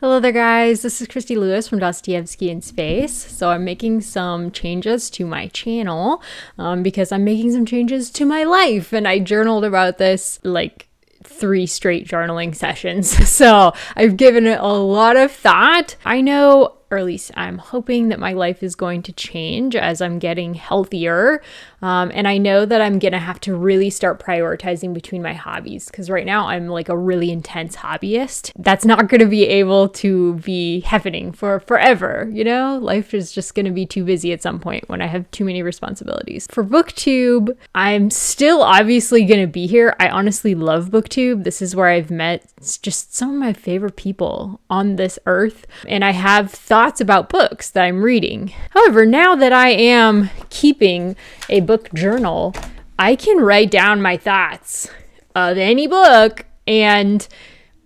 Hello there, guys. This is Christy Lewis from Dostoevsky in Space. So I'm making some changes to my channel because I'm making some changes to my life. And I journaled about this like 3 straight journaling sessions. So I've given it a lot of thought. I know, or at least I'm hoping that my life is going to change as I'm getting healthier. And I know that I'm going to have to really start prioritizing between my hobbies because right now I'm like a really intense hobbyist. That's not going to be able to be happening for forever, you know? Life is just going to be too busy at some point when I have too many responsibilities. For BookTube, I'm still obviously going to be here. I honestly love BookTube. This is where I've met just some of my favorite people on this earth. And I have thoughts about books that I'm reading. However, now that I am keeping a book journal, I can write down my thoughts of any book, and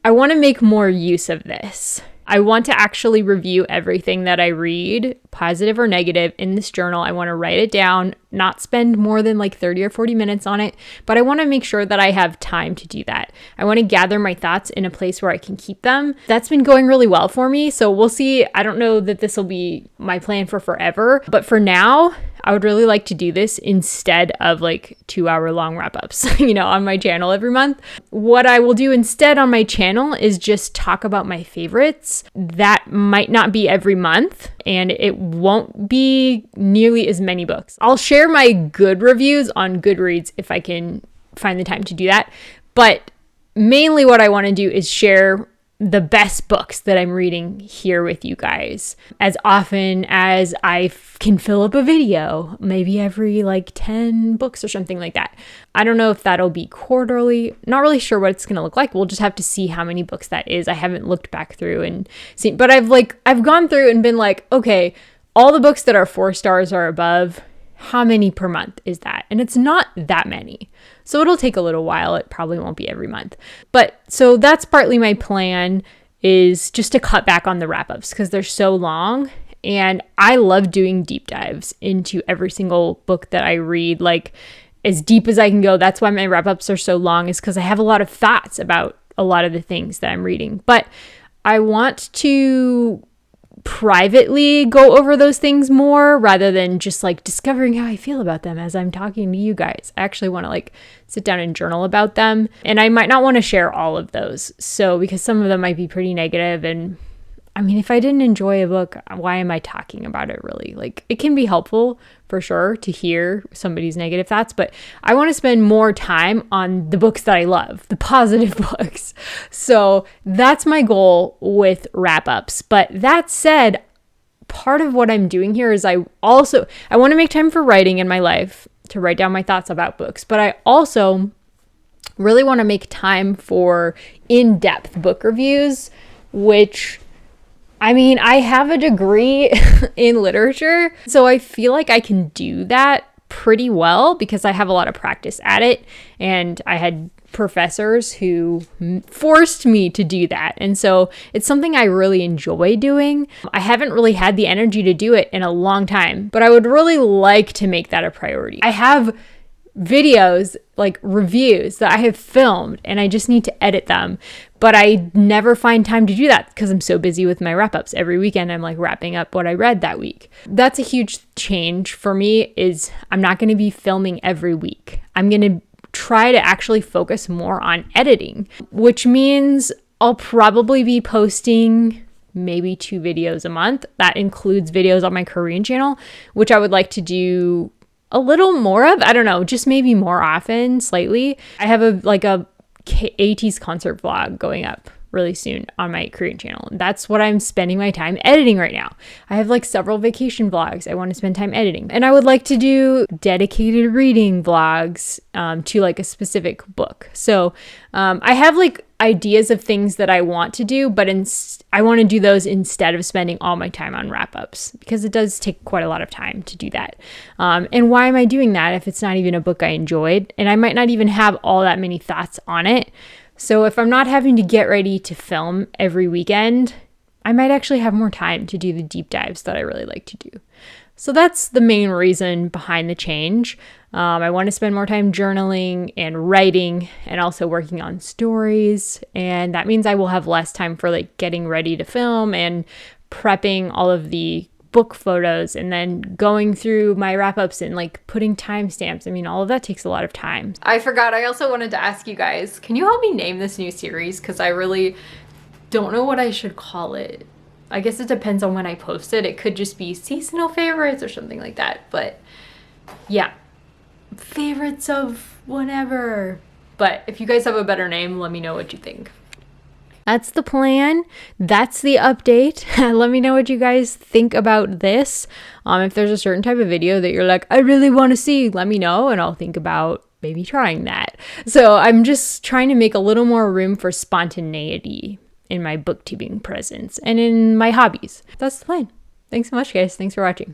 I want to make more use of this. I want to actually review everything that I read, positive or negative, in this journal. I want to write it down, not spend more than like 30 or 40 minutes on it, but I want to make sure that I have time to do that. I want to gather my thoughts in a place where I can keep them. That's been going really well for me, so we'll see. I don't know that this will be my plan for forever, but for now, I would really like to do this instead of like 2-hour long wrap-ups, on my channel every month. What I will do instead on my channel is just talk about my favorites. That might not be every month, and it won't be nearly as many books. I'll share my good reviews on Goodreads if I can find the time to do that. But mainly what I want to do is share the best books that I'm reading here with you guys as often as I can fill up a video, maybe every like 10 books or something like that. I don't know if that'll be quarterly, not really sure what it's going to look like. We'll just have to see how many books that is. I haven't looked back through and seen, but I've gone through and been like, okay, all the books that are 4 stars or above, how many per month is that? And it's not that many. So it'll take a little while. It probably won't be every month. But so that's partly my plan, is just to cut back on the wrap-ups because they're so long. And I love doing deep dives into every single book that I read, like as deep as I can go. That's why my wrap-ups are so long, is because I have a lot of thoughts about a lot of the things that I'm reading. But I want to privately go over those things more rather than just like discovering how I feel about them as I'm talking to you guys. I actually want to like sit down and journal about them, and I might not want to share all of those. So because some of them might be pretty negative, and I mean, if I didn't enjoy a book, why am I talking about it really? Like, it can be helpful for sure to hear somebody's negative thoughts, but I want to spend more time on the books that I love, the positive books. So that's my goal with wrap-ups. But that said, part of what I'm doing here is I want to make time for writing in my life, to write down my thoughts about books, but I also really want to make time for in-depth book reviews, which, I mean, I have a degree in literature, so I feel like I can do that pretty well because I have a lot of practice at it, and I had professors who forced me to do that. And so it's something I really enjoy doing. I haven't really had the energy to do it in a long time, but I would really like to make that a priority. I have videos, like reviews that I have filmed, and I just need to edit them. But I never find time to do that because I'm so busy with my wrap-ups. Every weekend I'm like wrapping up what I read that week. That's a huge change for me, is I'm not going to be filming every week. I'm going to try to actually focus more on editing, which means I'll probably be posting maybe 2 videos a month. That includes videos on my Korean channel, which I would like to do a little more of. I don't know, just maybe more often, slightly. I have a 80s concert vlog going up really soon on my Korean channel. That's what I'm spending my time editing right now. I have like several vacation vlogs I want to spend time editing. And I would like to do dedicated reading vlogs to like a specific book. So I have like ideas of things that I want to do, but I want to do those instead of spending all my time on wrap-ups, because it does take quite a lot of time to do that. And why am I doing that if it's not even a book I enjoyed? And I might not even have all that many thoughts on it. So if I'm not having to get ready to film every weekend, I might actually have more time to do the deep dives that I really like to do. So that's the main reason behind the change. I want to spend more time journaling and writing and also working on stories. And that means I will have less time for like getting ready to film and prepping all of the book photos and then going through my wrap-ups and like putting timestamps. I mean, all of that takes a lot of time. I forgot, I also wanted to ask you guys, can you help me name this new series? Because I really don't know what I should call it. I guess it depends on when I post it. It could just be seasonal favorites or something like that. But yeah, favorites of whatever. But if you guys have a better name, let me know what you think. That's the plan. That's the update. Let me know what you guys think about this. If there's a certain type of video that you're like, I really want to see, let me know and I'll think about maybe trying that. So I'm just trying to make a little more room for spontaneity in my booktubing presence and in my hobbies. That's the plan. Thanks so much, guys. Thanks for watching.